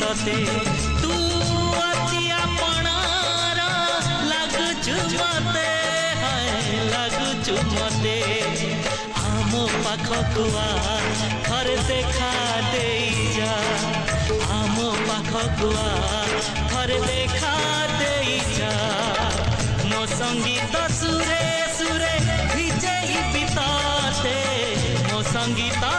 तते तू अति अपनारा लगुचु मते हाय लगुचु मते आमो पाखकु आ थरे देखा दे जा आमो पाखकु आ थरे देखा दे जा मो संगीत सुरे सुरे भिजे बिताते मो संगीत